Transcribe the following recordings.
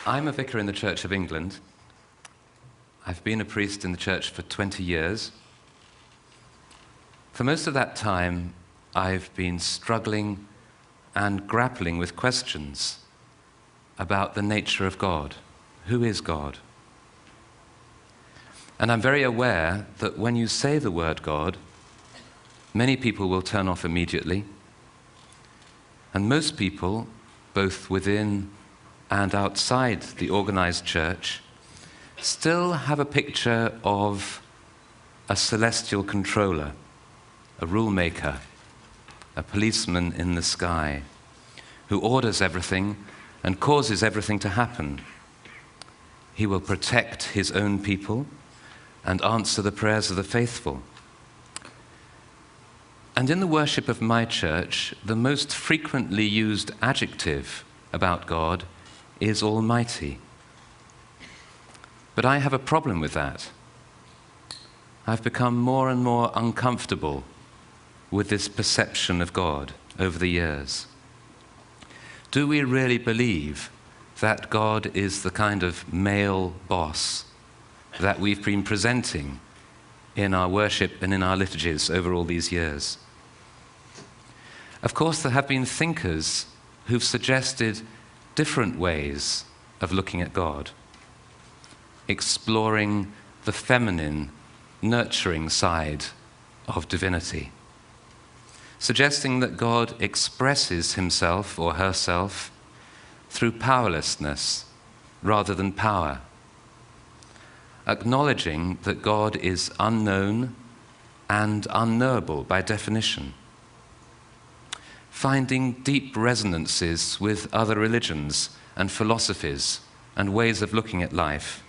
I'm a vicar in the Church of England. I've been a priest in the church for 20 years. For most of that time, I've been struggling and grappling with questions about the nature of God. Who is God? And I'm very aware that when you say the word God, many people will turn off immediately. And most people, both within and outside the organized church, still have a picture of a celestial controller, a rule maker, a policeman in the sky, who orders everything and causes everything to happen. He will protect his own people and answer the prayers of the faithful. And in the worship of my church, the most frequently used adjective about God is Almighty. But I have a problem with that. I've become more and more uncomfortable with this perception of God over the years. Do we really believe that God is the kind of male boss that we've been presenting in our worship and in our liturgies over all these years? Of course, there have been thinkers who've suggested different ways of looking at God, exploring the feminine, nurturing side of divinity, suggesting that God expresses himself or herself through powerlessness rather than power, acknowledging that God is unknown and unknowable by definition, finding deep resonances with other religions and philosophies and ways of looking at life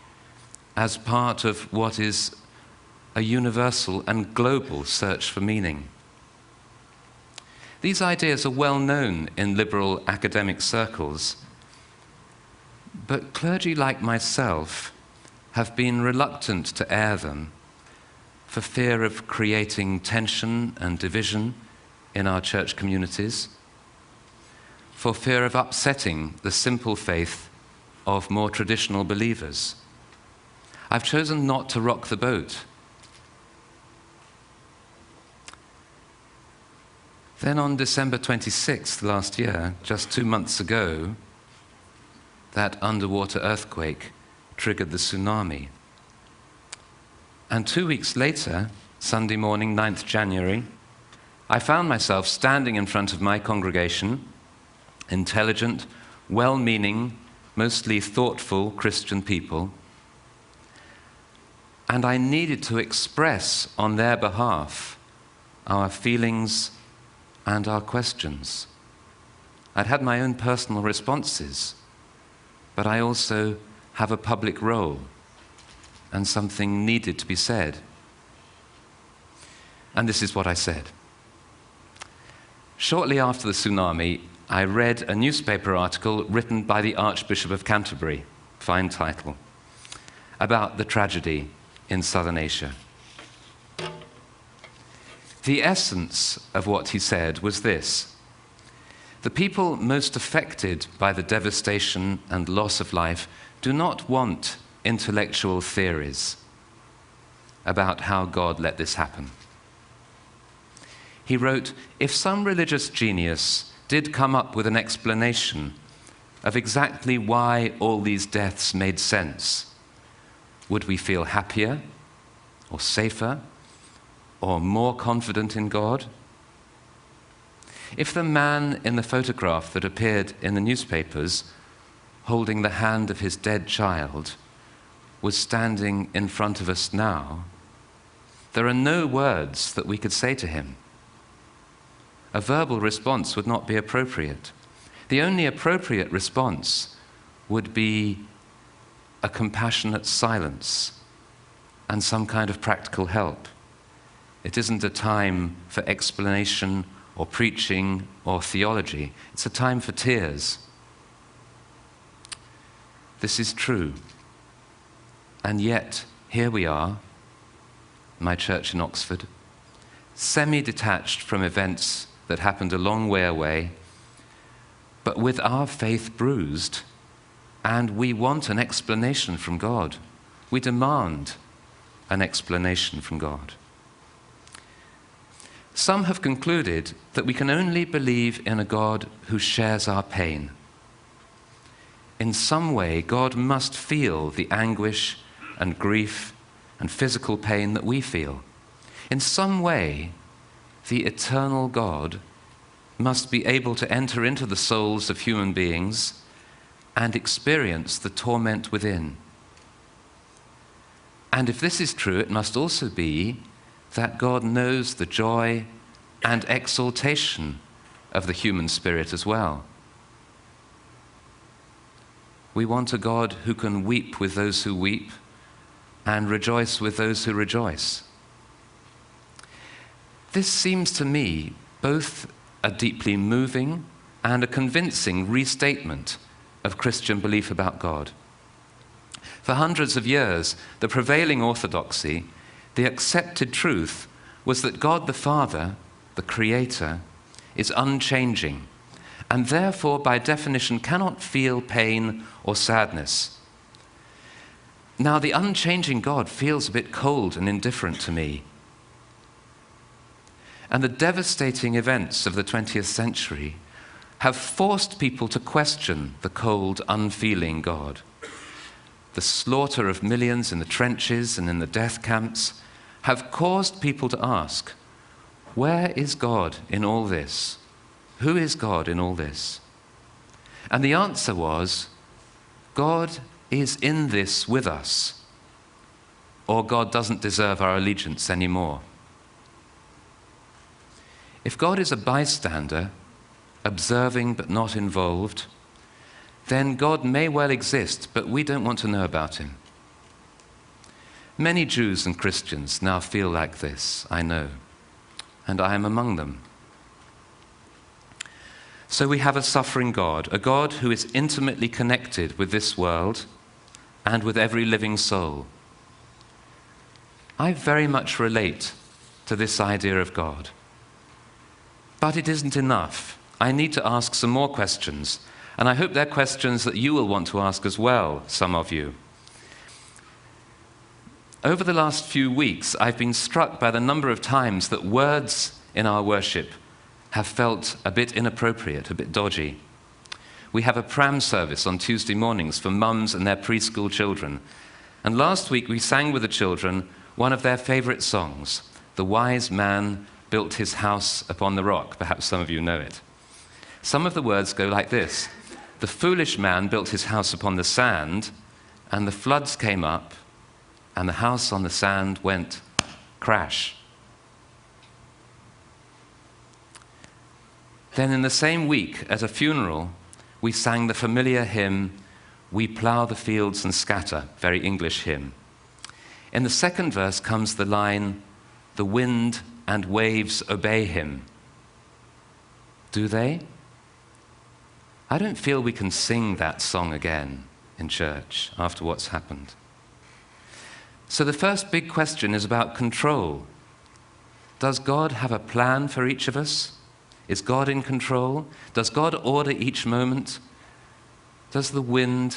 as part of what is a universal and global search for meaning. These ideas are well known in liberal academic circles, but clergy like myself have been reluctant to air them for fear of creating tension and division in our church communities, for fear of upsetting the simple faith of more traditional believers. I've chosen not to rock the boat. Then on December 26th last year, just 2 months ago, that underwater earthquake triggered the tsunami. And 2 weeks later, Sunday morning, 9th January, I found myself standing in front of my congregation, intelligent, well-meaning, mostly thoughtful Christian people, and I needed to express on their behalf our feelings and our questions. I'd had my own personal responses, but I also have a public role, and something needed to be said. And this is what I said. Shortly after the tsunami, I read a newspaper article written by the Archbishop of Canterbury, fine title, about the tragedy in southern Asia. The essence of what he said was this: the people most affected by the devastation and loss of life do not want intellectual theories about how God let this happen. He wrote, if some religious genius did come up with an explanation of exactly why all these deaths made sense, would we feel happier or safer or more confident in God? If the man in the photograph that appeared in the newspapers holding the hand of his dead child was standing in front of us now, there are no words that we could say to him. A verbal response would not be appropriate. The only appropriate response would be a compassionate silence and some kind of practical help. It isn't a time for explanation or preaching or theology. It's a time for tears. This is true. And yet, here we are, my church in Oxford, semi-detached from events that happened a long way away, but with our faith bruised and we want an explanation from God. We demand an explanation from God. Some have concluded that we can only believe in a God who shares our pain. In some way, God must feel the anguish and grief and physical pain that we feel. In some way, the eternal God must be able to enter into the souls of human beings and experience the torment within. And if this is true, it must also be that God knows the joy and exaltation of the human spirit as well. We want a God who can weep with those who weep and rejoice with those who rejoice. This seems to me both a deeply moving and a convincing restatement of Christian belief about God. For hundreds of years, the prevailing orthodoxy, the accepted truth, was that God the Father, the Creator, is unchanging, and therefore, by definition, cannot feel pain or sadness. Now, the unchanging God feels a bit cold and indifferent to me. And the devastating events of the 20th century have forced people to question the cold, unfeeling God. The slaughter of millions in the trenches and in the death camps have caused people to ask, where is God in all this? Who is God in all this? And the answer was, God is in this with us, or God doesn't deserve our allegiance anymore. If God is a bystander, observing but not involved, then God may well exist, but we don't want to know about him. Many Jews and Christians now feel like this, I know, and I am among them. So we have a suffering God, a God who is intimately connected with this world and with every living soul. I very much relate to this idea of God. But it isn't enough. I need to ask some more questions, and I hope they're questions that you will want to ask as well, some of you. Over the last few weeks, I've been struck by the number of times that words in our worship have felt a bit inappropriate, a bit dodgy. We have a pram service on Tuesday mornings for mums and their preschool children. And last week we sang with the children one of their favorite songs, The Wise Man Built His House Upon the Rock. Perhaps some of you know it. Some of the words go like this. The foolish man built his house upon the sand, and the floods came up, and the house on the sand went crash. Then in the same week, at a funeral, we sang the familiar hymn, We Plough the Fields and Scatter, very English hymn. In the second verse comes the line, The wind and waves obey him. Do they? I don't feel we can sing that song again in church after what's happened. So the first big question is about control. Does God have a plan for each of us? Is God in control? Does God order each moment? Does the wind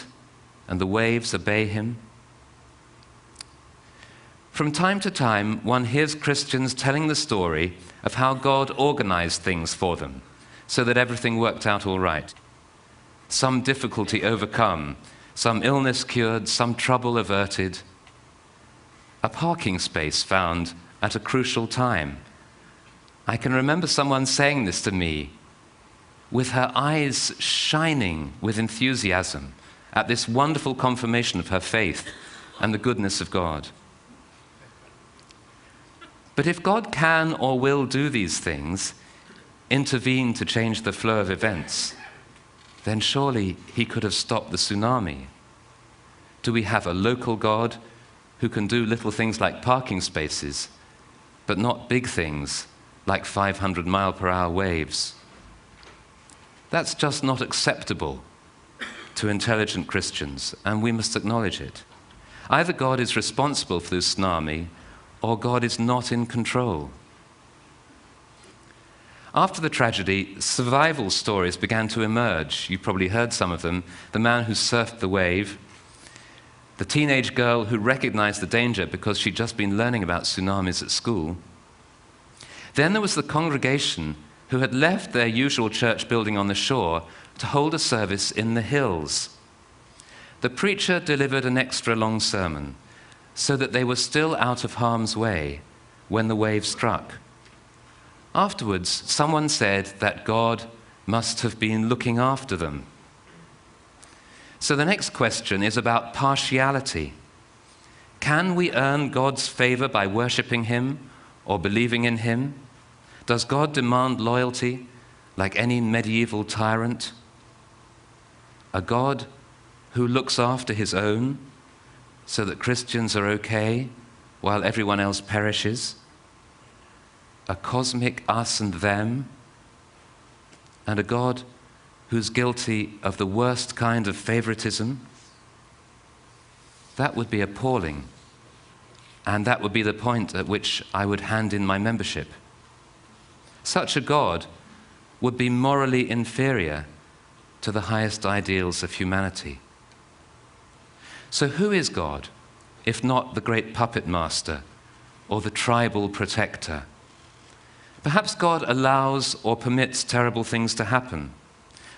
and the waves obey him? From time to time, one hears Christians telling the story of how God organized things for them so that everything worked out all right. Some difficulty overcome, some illness cured, some trouble averted, a parking space found at a crucial time. I can remember someone saying this to me with her eyes shining with enthusiasm at this wonderful confirmation of her faith and the goodness of God. But if God can or will do these things, intervene to change the flow of events, then surely he could have stopped the tsunami. Do we have a local God who can do little things like parking spaces, but not big things like 500-mile-per-hour waves? That's just not acceptable to intelligent Christians, and we must acknowledge it. Either God is responsible for this tsunami, or God is not in control. After the tragedy, survival stories began to emerge. You've probably heard some of them. The man who surfed the wave, the teenage girl who recognized the danger because she'd just been learning about tsunamis at school. Then there was the congregation who had left their usual church building on the shore to hold a service in the hills. The preacher delivered an extra long sermon so that they were still out of harm's way when the wave struck. Afterwards, someone said that God must have been looking after them. So the next question is about partiality. Can we earn God's favor by worshiping him or believing in him? Does God demand loyalty like any medieval tyrant? A God who looks after his own so that Christians are okay while everyone else perishes? A cosmic us and them? And a God who's guilty of the worst kind of favoritism? That would be appalling. And that would be the point at which I would hand in my membership. Such a God would be morally inferior to the highest ideals of humanity. So who is God, if not the great puppet master or the tribal protector? Perhaps God allows or permits terrible things to happen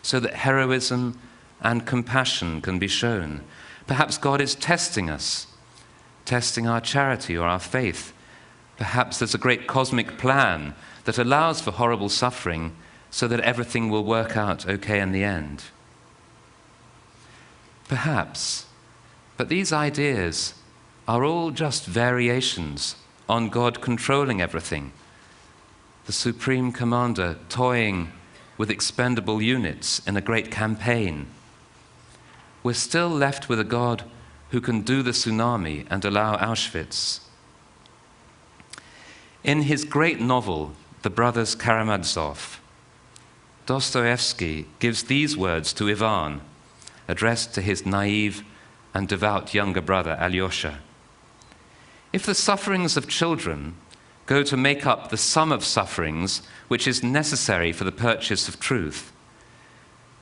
so that heroism and compassion can be shown. Perhaps God is testing us, testing our charity or our faith. Perhaps there's a great cosmic plan that allows for horrible suffering so that everything will work out okay in the end. Perhaps, but these ideas are all just variations on God controlling everything. The Supreme Commander toying with expendable units in a great campaign. We're still left with a God who can do the tsunami and allow Auschwitz. In his great novel, The Brothers Karamazov, Dostoevsky gives these words to Ivan, addressed to his naive and devout younger brother, Alyosha. If the sufferings of children go to make up the sum of sufferings which is necessary for the purchase of truth,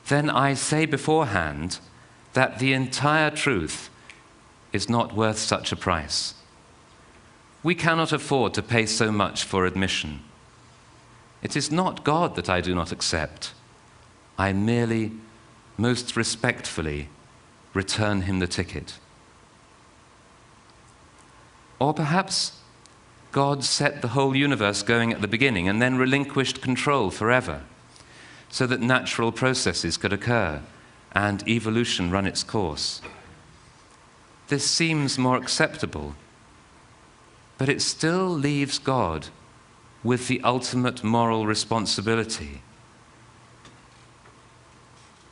then I say beforehand that the entire truth is not worth such a price. We cannot afford to pay so much for admission. It is not God that I do not accept. I merely, most respectfully, return him the ticket. Or perhaps God set the whole universe going at the beginning and then relinquished control forever so that natural processes could occur and evolution run its course. This seems more acceptable, but it still leaves God with the ultimate moral responsibility.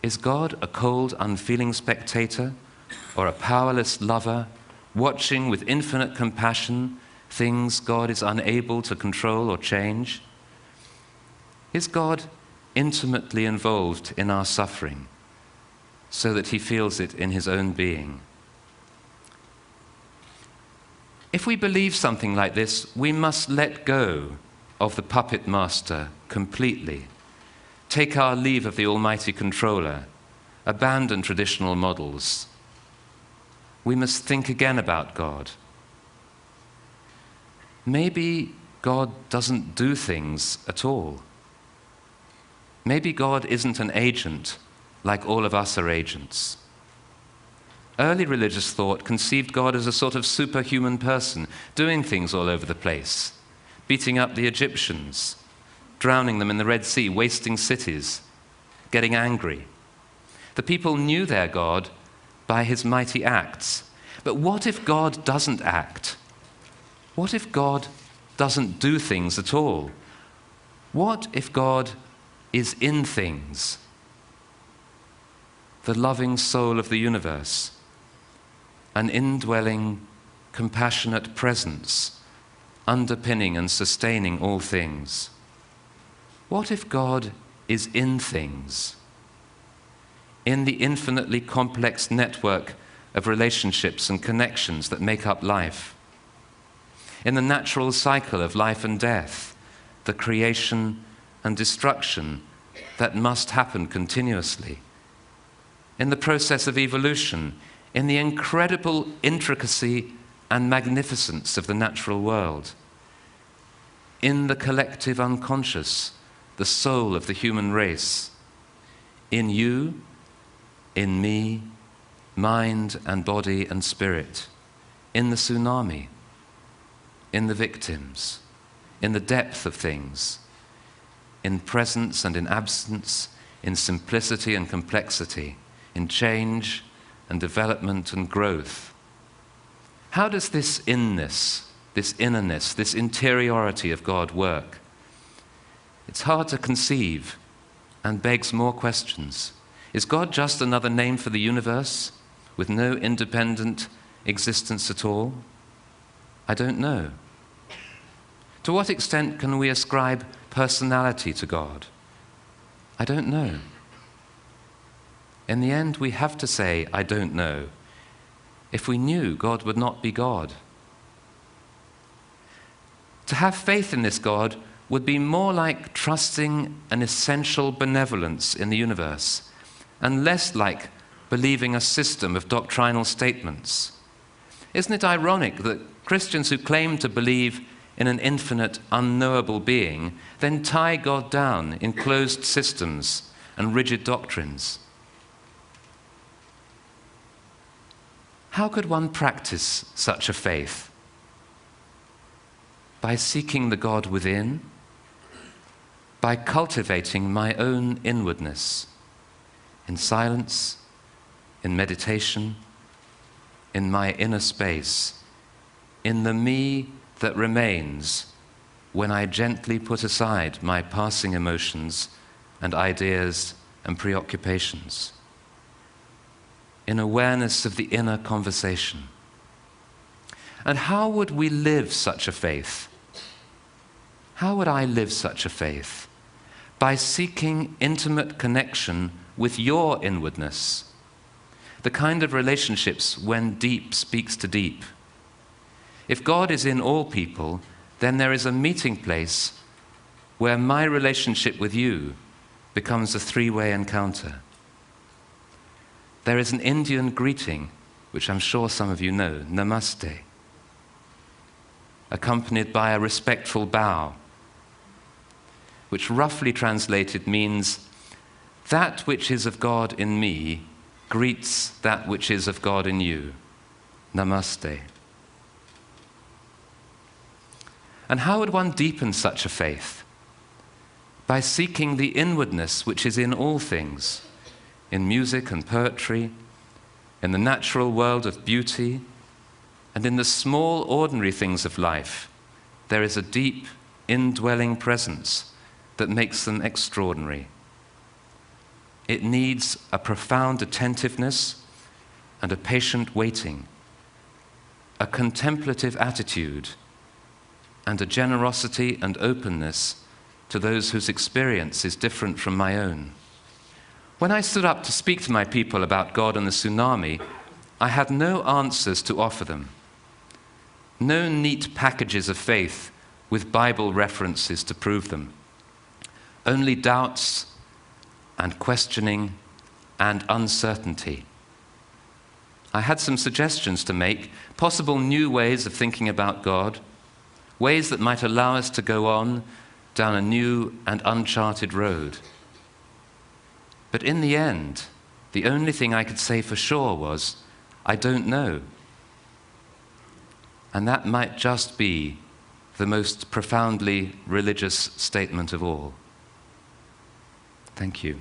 Is God a cold, unfeeling spectator or a powerless lover watching with infinite compassion things God is unable to control or change? Is God intimately involved in our suffering so that he feels it in his own being? If we believe something like this, we must let go of the puppet master completely, take our leave of the almighty controller, abandon traditional models. We must think again about God. Maybe God doesn't do things at all. Maybe God isn't an agent like all of us are agents. Early religious thought conceived God as a sort of superhuman person, doing things all over the place, beating up the Egyptians, drowning them in the Red Sea, wasting cities, getting angry. The people knew their God by his mighty acts. But what if God doesn't act? What if God doesn't do things at all? What if God is in things? The loving soul of the universe, an indwelling, compassionate presence, underpinning and sustaining all things. What if God is in things? In the infinitely complex network of relationships and connections that make up life. In the natural cycle of life and death, the creation and destruction that must happen continuously, in the process of evolution, in the incredible intricacy and magnificence of the natural world, in the collective unconscious, the soul of the human race, in you, in me, mind and body and spirit, in the tsunami, in the victims, in the depth of things, in presence and in absence, in simplicity and complexity, in change and development and growth. How does this inness, this innerness, this interiority of God work? It's hard to conceive and begs more questions. Is God just another name for the universe with no independent existence at all? I don't know. To what extent can we ascribe personality to God? I don't know. In the end, we have to say, I don't know. If we knew, God would not be God. To have faith in this God would be more like trusting an essential benevolence in the universe, and less like believing a system of doctrinal statements. Isn't it ironic that Christians who claim to believe in an infinite, unknowable being then tie God down in closed systems and rigid doctrines? How could one practice such a faith? By seeking the God within, by cultivating my own inwardness, in silence, in meditation, in my inner space, in the me that remains when I gently put aside my passing emotions and ideas and preoccupations, in awareness of the inner conversation. And how would we live such a faith? How would I live such a faith? By seeking intimate connection with your inwardness, the kind of relationships when deep speaks to deep. If God is in all people, then there is a meeting place where my relationship with you becomes a three-way encounter. There is an Indian greeting, which I'm sure some of you know, Namaste, accompanied by a respectful bow, which roughly translated means, that which is of God in me greets that which is of God in you. Namaste. And how would one deepen such a faith? By seeking the inwardness which is in all things, in music and poetry, in the natural world of beauty, and in the small, ordinary things of life. There is a deep, indwelling presence that makes them extraordinary. It needs a profound attentiveness and a patient waiting, a contemplative attitude, and a generosity and openness to those whose experience is different from my own. When I stood up to speak to my people about God and the tsunami, I had no answers to offer them, no neat packages of faith with Bible references to prove them, only doubts and questioning and uncertainty. I had some suggestions to make, possible new ways of thinking about God, ways that might allow us to go on down a new and uncharted road. But in the end, the only thing I could say for sure was, I don't know. And that might just be the most profoundly religious statement of all. Thank you.